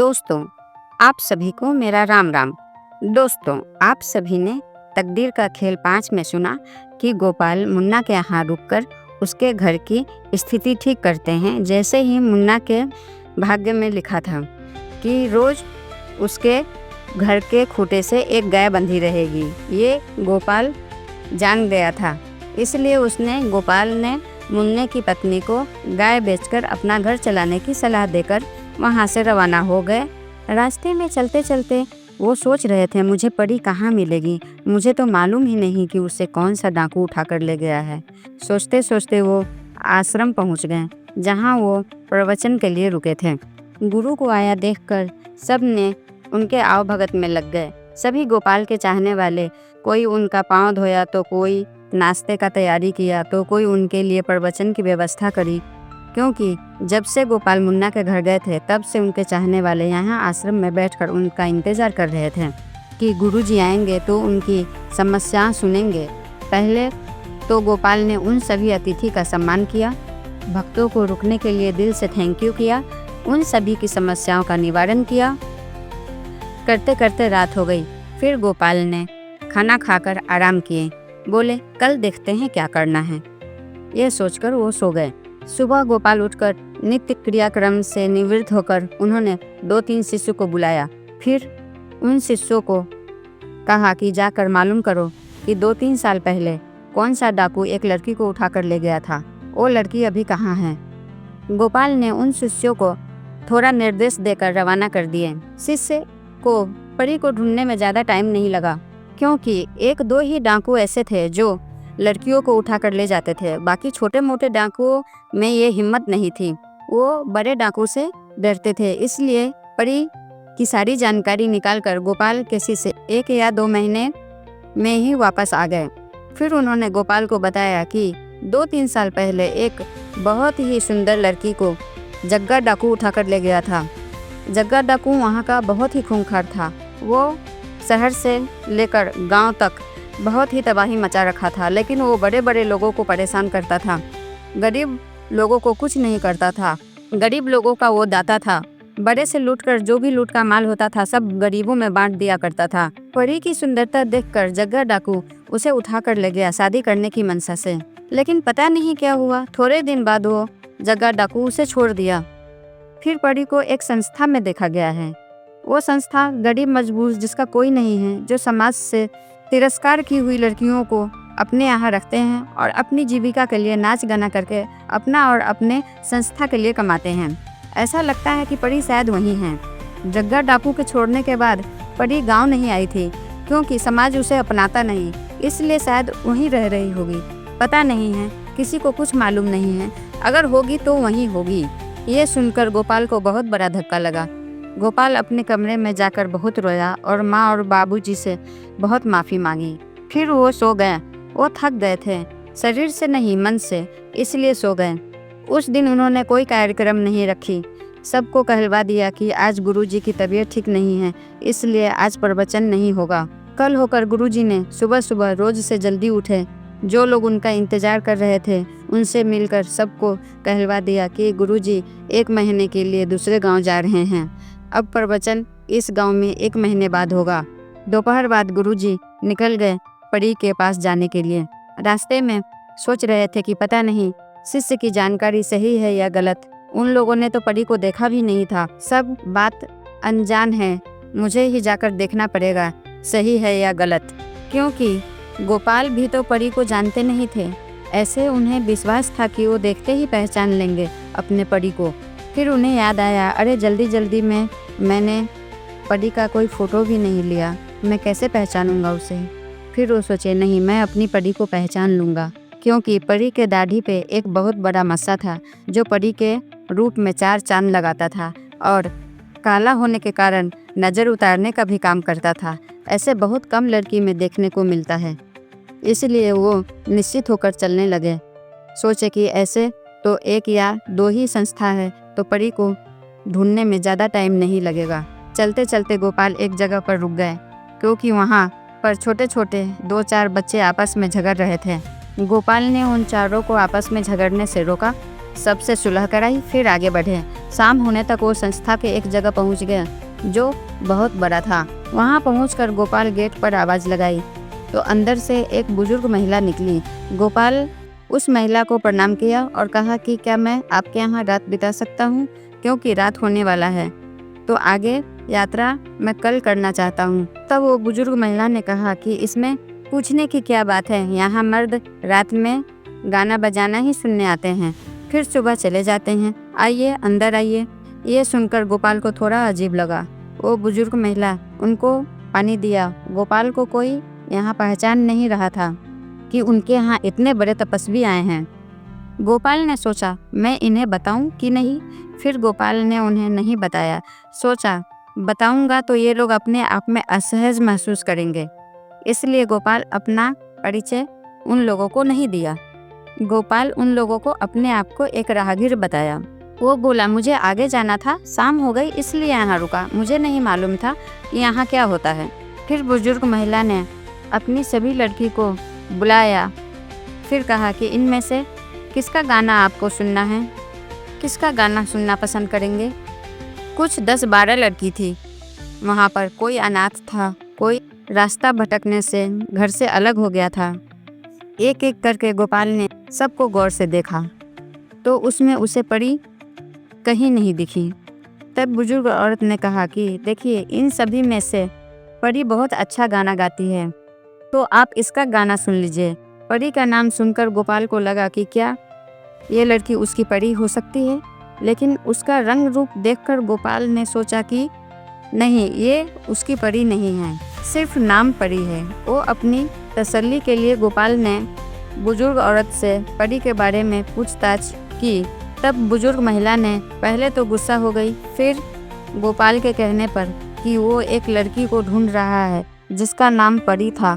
दोस्तों, आप सभी को मेरा राम राम। दोस्तों, आप सभी ने तकदीर का खेल 5 में सुना कि गोपाल मुन्ना के यहाँ रुककर उसके घर की स्थिति ठीक करते हैं। जैसे ही मुन्ना के भाग्य में लिखा था कि रोज उसके घर के खूंटे से एक गाय बंधी रहेगी, ये गोपाल जान गया था। इसलिए गोपाल ने मुन्ने की पत्नी को गाय बेचकर अपना घर चलाने की सलाह देकर वहाँ से रवाना हो गए। रास्ते में चलते चलते वो सोच रहे थे, मुझे परी कहाँ मिलेगी, मुझे तो मालूम ही नहीं कि उसे कौन सा डाकू उठाकर ले गया है। सोचते सोचते वो आश्रम पहुँच गए, जहाँ वो प्रवचन के लिए रुके थे। गुरु को आया देखकर सब ने उनके आव भगत में लग गए। सभी गोपाल के चाहने वाले, कोई उनका पाँव धोया तो कोई नाश्ते का तैयारी किया तो कोई उनके लिए प्रवचन की व्यवस्था करी, क्योंकि जब से गोपाल मुन्ना के घर गए थे तब से उनके चाहने वाले यहाँ आश्रम में बैठकर उनका इंतज़ार कर रहे थे कि गुरुजी आएंगे तो उनकी समस्याएं सुनेंगे। पहले तो गोपाल ने उन सभी अतिथि का सम्मान किया, भक्तों को रुकने के लिए दिल से थैंक यू किया, उन सभी की समस्याओं का निवारण किया। करते करते रात हो गई। फिर गोपाल ने खाना खाकर आराम किए। बोले, कल देखते हैं क्या करना है। ये सोचकर वो सो गए। सुबह गोपाल उठकर नित्य क्रियाक्रम से निवृत्त होकर उन्होंने 2-3 शिष्यों को बुलाया। फिर उन शिष्यों को कहा कि जाकर मालूम करो कि 2-3 साल पहले कौन सा डाकू एक लड़की को उठाकर ले गया था, वो लड़की अभी कहाँ है। गोपाल ने उन शिष्यों को थोड़ा निर्देश देकर रवाना कर दिए। शिष्य को परी को ढूंढने में ज़्यादा टाइम नहीं लगा, क्योंकि 1-2 ही डाकू ऐसे थे जो लड़कियों को उठाकर ले जाते थे। बाकी छोटे मोटे डाकुओं में ये हिम्मत नहीं थी, वो बड़े डाकू से डरते थे। इसलिए परी की सारी जानकारी निकालकर गोपाल के शिष्य 1 या 2 महीने में ही वापस आ गए। फिर उन्होंने गोपाल को बताया कि 2-3 साल पहले एक बहुत ही सुंदर लड़की को जग्गा डाकू उठाकर ले गया था। जग्गा डाकू वहाँ का बहुत ही खूंखार था। वो शहर से लेकर गांव तक बहुत ही तबाही मचा रखा था, लेकिन वो बड़े बड़े लोगों को परेशान करता था, गरीब लोगों को कुछ नहीं करता था। गरीब लोगों का वो दाता था। बड़े से लूटकर जो भी लूट का माल होता था सब गरीबों में बांट दिया करता था। परी की सुंदरता देखकर जग्गा डाकू उसे उठाकर ले गया शादी करने की मनसा से, लेकिन पता नहीं क्या हुआ, थोड़े दिन बाद वो जग्गा डाकू उसे छोड़ दिया। फिर परी को एक संस्था में देखा गया है। वो संस्था गरीब मजबूर जिसका कोई नहीं है, जो समाज से तिरस्कार की हुई लड़कियों को अपने यहाँ रखते हैं और अपनी जीविका के लिए नाच गाना करके अपना और अपने संस्था के लिए कमाते हैं। ऐसा लगता है कि परी शायद वही हैं। जग्गा डाकू के छोड़ने के बाद परी गांव नहीं आई थी, क्योंकि समाज उसे अपनाता नहीं, इसलिए शायद वहीं रह रही होगी। पता नहीं है, किसी को कुछ मालूम नहीं है। अगर होगी तो वहीं होगी। ये सुनकर गोपाल को बहुत बड़ा धक्का लगा। गोपाल अपने कमरे में जाकर बहुत रोया और माँ और बाबूजी से बहुत माफ़ी मांगी। फिर वो सो गए। वो थक गए थे, शरीर से नहीं मन से, इसलिए सो गए। उस दिन उन्होंने कोई कार्यक्रम नहीं रखी। सबको कहलवा दिया कि आज गुरुजी की तबीयत ठीक नहीं है, इसलिए आज प्रवचन नहीं होगा। कल होकर गुरुजी ने सुबह सुबह रोज से जल्दी उठे। जो लोग उनका इंतज़ार कर रहे थे उनसे मिलकर सबको कहलवा दिया कि गुरुजी 1 महीने के लिए दूसरे गाँव जा रहे हैं। अब प्रवचन इस गांव में 1 महीने बाद होगा। दोपहर बाद गुरुजी निकल गए परी के पास जाने के लिए। रास्ते में सोच रहे थे कि पता नहीं शिष्य की जानकारी सही है या गलत। उन लोगों ने तो परी को देखा भी नहीं था। सब बात अनजान है, मुझे ही जाकर देखना पड़ेगा सही है या गलत, क्योंकि गोपाल भी तो परी को जानते नहीं थे। ऐसे उन्हें विश्वास था कि वो देखते ही पहचान लेंगे अपने परी को। फिर उन्हें याद आया, अरे जल्दी जल्दी में मैंने परी का कोई फ़ोटो भी नहीं लिया, मैं कैसे पहचानूंगा उसे। फिर वो सोचे, नहीं, मैं अपनी परी को पहचान लूँगा, क्योंकि परी के दाढ़ी पे एक बहुत बड़ा मस्सा था जो परी के रूप में 4 चांद लगाता था और काला होने के कारण नज़र उतारने का भी काम करता था। ऐसे बहुत कम लड़की में देखने को मिलता है, इसलिए वो निश्चित होकर चलने लगे। सोचे कि ऐसे तो 1 या 2 ही संस्था है, तो परी को ढूंढने में ज़्यादा टाइम नहीं लगेगा। चलते चलते गोपाल एक जगह पर रुक गए, क्योंकि वहाँ पर छोटे छोटे 2-4 बच्चे आपस में झगड़ रहे थे। गोपाल ने उन चारों को आपस में झगड़ने से रोका सबसे सुलह कराई, फिर आगे बढ़े। शाम होने तक वो संस्था के एक जगह पहुंच गए जो बहुत बड़ा था। वहां पहुंचकर गोपाल गेट पर आवाज़ लगाई तो अंदर से एक बुजुर्ग महिला निकली। गोपाल उस महिला को प्रणाम किया और कहा कि क्या मैं आपके यहाँ रात बिता सकता हूँ, क्योंकि रात होने वाला है, तो आगे यात्रा मैं कल करना चाहता हूँ। तब वो बुजुर्ग महिला ने कहा कि इसमें पूछने की क्या बात है, यहाँ मर्द रात में गाना बजाना ही सुनने आते हैं, फिर सुबह चले जाते हैं, आइए अंदर आइए। ये सुनकर गोपाल को थोड़ा अजीब लगा। वो बुजुर्ग महिला उनको पानी दिया। गोपाल को कोई यहाँ पहचान नहीं रहा था कि उनके यहाँ इतने बड़े तपस्वी आए हैं। गोपाल ने सोचा मैं इन्हें बताऊं कि नहीं। फिर गोपाल ने उन्हें नहीं बताया। सोचा बताऊंगा तो ये लोग अपने आप में असहज महसूस करेंगे, इसलिए गोपाल अपना परिचय उन लोगों को नहीं दिया। गोपाल उन लोगों को अपने आप को एक राहगीर बताया। वो बोला मुझे आगे जाना था, शाम हो गई इसलिए यहाँ रुका, मुझे नहीं मालूम था कि यहाँ क्या होता है। फिर बुजुर्ग महिला ने अपनी सभी लड़की को बुलाया, फिर कहा कि इनमें से किसका गाना आपको सुनना है, किसका गाना सुनना पसंद करेंगे। कुछ 10-12 लड़की थी वहाँ पर। कोई अनाथ था, कोई रास्ता भटकने से घर से अलग हो गया था। एक एक करके गोपाल ने सबको गौर से देखा तो उसमें उसे परी कहीं नहीं दिखी। तब बुजुर्ग औरत ने कहा कि देखिए इन सभी में से परी बहुत अच्छा गाना गाती है, तो आप इसका गाना सुन लीजिए। परी का नाम सुनकर गोपाल को लगा कि क्या ये लड़की उसकी परी हो सकती है, लेकिन उसका रंग रूप देखकर गोपाल ने सोचा कि नहीं, ये उसकी परी नहीं है, सिर्फ नाम परी है। वो अपनी तसल्ली के लिए गोपाल ने बुजुर्ग औरत से परी के बारे में पूछताछ की। तब बुजुर्ग महिला ने पहले तो गुस्सा हो गई, फिर गोपाल के कहने पर कि वो एक लड़की को ढूंढ रहा है जिसका नाम परी था।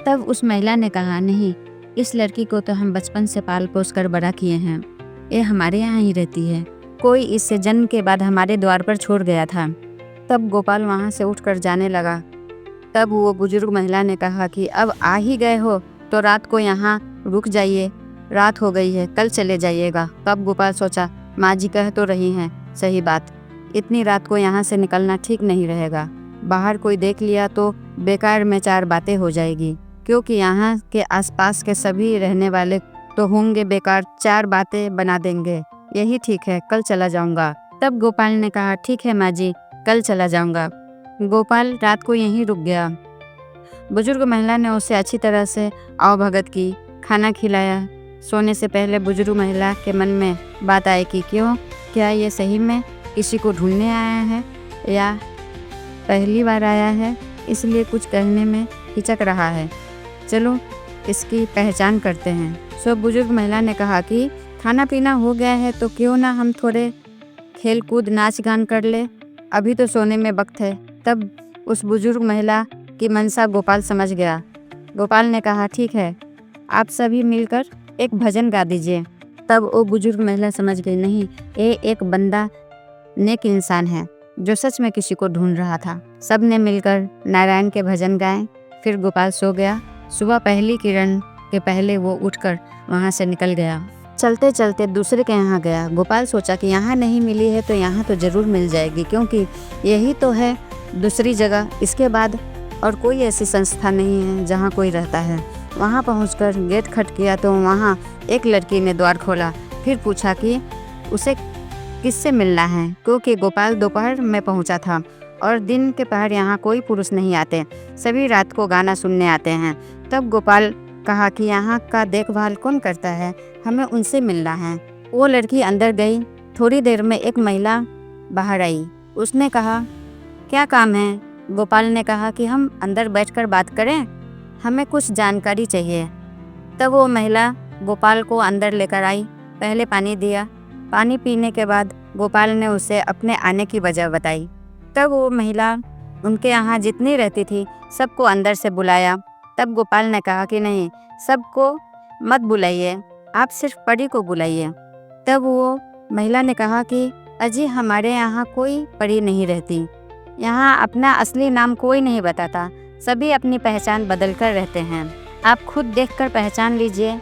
तब उस महिला ने कहा नहीं, इस लड़की को तो हम बचपन से पाल पोस कर बड़ा किए हैं, ये हमारे यहाँ ही रहती है, कोई इसे जन्म के बाद हमारे द्वार पर छोड़ गया था। तब गोपाल वहाँ से उठकर जाने लगा। तब वो बुजुर्ग महिला ने कहा कि अब आ ही गए हो तो रात को यहाँ रुक जाइए, रात हो गई है, कल चले जाइएगा। तब गोपाल सोचा माँ जी कह तो रही हैं सही बात, इतनी रात को यहाँ से निकलना ठीक नहीं रहेगा, बाहर कोई देख लिया तो बेकार में 4 बातें हो जाएगी, क्योंकि यहाँ के आसपास के सभी रहने वाले तो होंगे बेकार, 4 बातें बना देंगे। यही ठीक है, कल चला जाऊँगा। तब गोपाल ने कहा ठीक है माँ जी, कल चला जाऊँगा। गोपाल रात को यहीं रुक गया। बुजुर्ग महिला ने उसे अच्छी तरह से आवभगत की, खाना खिलाया। सोने से पहले बुजुर्ग महिला के मन में बात आई कि क्यों, क्या ये सही में किसी को ढूंढने आया है या पहली बार आया है, इसलिए कुछ कहने में हिचक रहा है, चलो इसकी पहचान करते हैं। सो बुजुर्ग महिला ने कहा कि खाना पीना हो गया है तो क्यों ना हम थोड़े खेल कूद नाच गान कर ले, अभी तो सोने में वक्त है। तब उस बुजुर्ग महिला की मनसा गोपाल समझ गया। गोपाल ने कहा ठीक है, आप सभी मिलकर एक भजन गा दीजिए। तब वो बुजुर्ग महिला समझ गई नहीं, ये एक बंदा नेक इंसान है जो सच में किसी को ढूंढ रहा था। सब ने मिलकर नारायण के भजन गाए। फिर गोपाल सो गया। सुबह पहली किरण के पहले वो उठकर वहाँ से निकल गया। चलते चलते दूसरे के यहाँ गया। गोपाल सोचा कि यहाँ नहीं मिली है तो यहाँ तो ज़रूर मिल जाएगी, क्योंकि यही तो है दूसरी जगह, इसके बाद और कोई ऐसी संस्था नहीं है जहाँ कोई रहता है। वहाँ पहुँचकर गेट खटकिया तो वहाँ एक लड़की ने द्वार खोला। फिर पूछा कि उसे किससे मिलना है, क्योंकि गोपाल दोपहर में पहुँचा था और दिन के पहर यहाँ कोई पुरुष नहीं आते, सभी रात को गाना सुनने आते हैं। तब गोपाल कहा कि यहाँ का देखभाल कौन करता है, हमें उनसे मिलना है। वो लड़की अंदर गई। थोड़ी देर में एक महिला बाहर आई। उसने कहा क्या काम है? गोपाल ने कहा कि हम अंदर बैठकर बात करें, हमें कुछ जानकारी चाहिए। तब वो महिला गोपाल को अंदर लेकर आई। पहले पानी दिया। पानी पीने के बाद गोपाल ने उसे अपने आने की वजह बताई। तब वो महिला उनके यहाँ जितनी रहती थी सबको अंदर से बुलाया। तब गोपाल ने कहा कि नहीं, सबको मत बुलाइए, आप सिर्फ परी को बुलाइए। तब वो महिला ने कहा कि अजी हमारे यहाँ कोई परी नहीं रहती, यहाँ अपना असली नाम कोई नहीं बताता, सभी अपनी पहचान बदल कर रहते हैं, आप खुद देखकर पहचान लीजिए।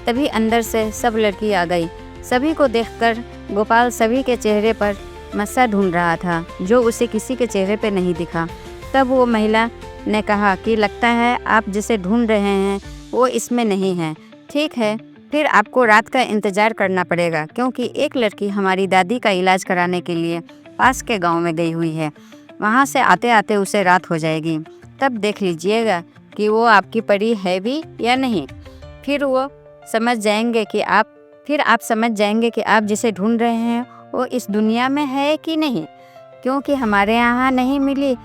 तभी अंदर से सब लड़की आ गई। सभी को देखकर गोपाल सभी के चेहरे पर मस्सा ढूंढ रहा था जो उसे किसी के चेहरे पे नहीं दिखा। तब वो महिला ने कहा कि लगता है आप जिसे ढूंढ रहे हैं वो इसमें नहीं है। ठीक है, फिर आपको रात का इंतज़ार करना पड़ेगा क्योंकि एक लड़की हमारी दादी का इलाज कराने के लिए पास के गांव में गई हुई है। वहां से आते आते उसे रात हो जाएगी। तब देख लीजिएगा कि वो आपकी परी है भी या नहीं। फिर आप समझ जाएंगे कि आप जिसे ढूंढ रहे हैं वो इस दुनिया में है कि नहीं, क्योंकि हमारे यहाँ नहीं मिली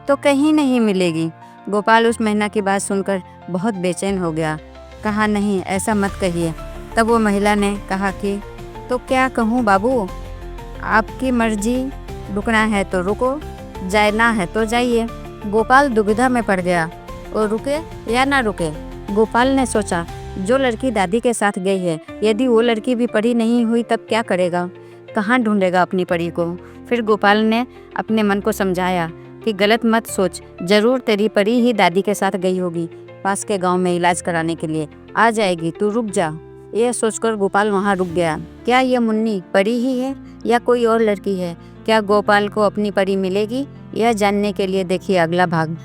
तो कहीं नहीं मिलेगी। गोपाल उस महिला की बात सुनकर बहुत बेचैन हो गया। कहा, नहीं, ऐसा मत कहिए। तब वो महिला ने कहा कि तो क्या कहूँ बाबू, आपकी मर्जी, रुकना है तो रुको, जाना है तो जाइए। गोपाल दुविधा में पड़ गया, वो रुके या ना रुके। गोपाल ने सोचा, जो लड़की दादी के साथ गई है, यदि वो लड़की भी परी नहीं हुई तब क्या करेगा, कहाँ ढूंढेगा अपनी परी को। फिर गोपाल ने अपने मन को समझाया कि गलत मत सोच, ज़रूर तेरी परी ही दादी के साथ गई होगी पास के गांव में इलाज कराने के लिए, आ जाएगी, तू रुक जा। यह सोचकर गोपाल वहां रुक गया। क्या यह मुन्नी परी ही है या कोई और लड़की है? क्या गोपाल को अपनी परी मिलेगी? यह जानने के लिए देखिए अगला भाग।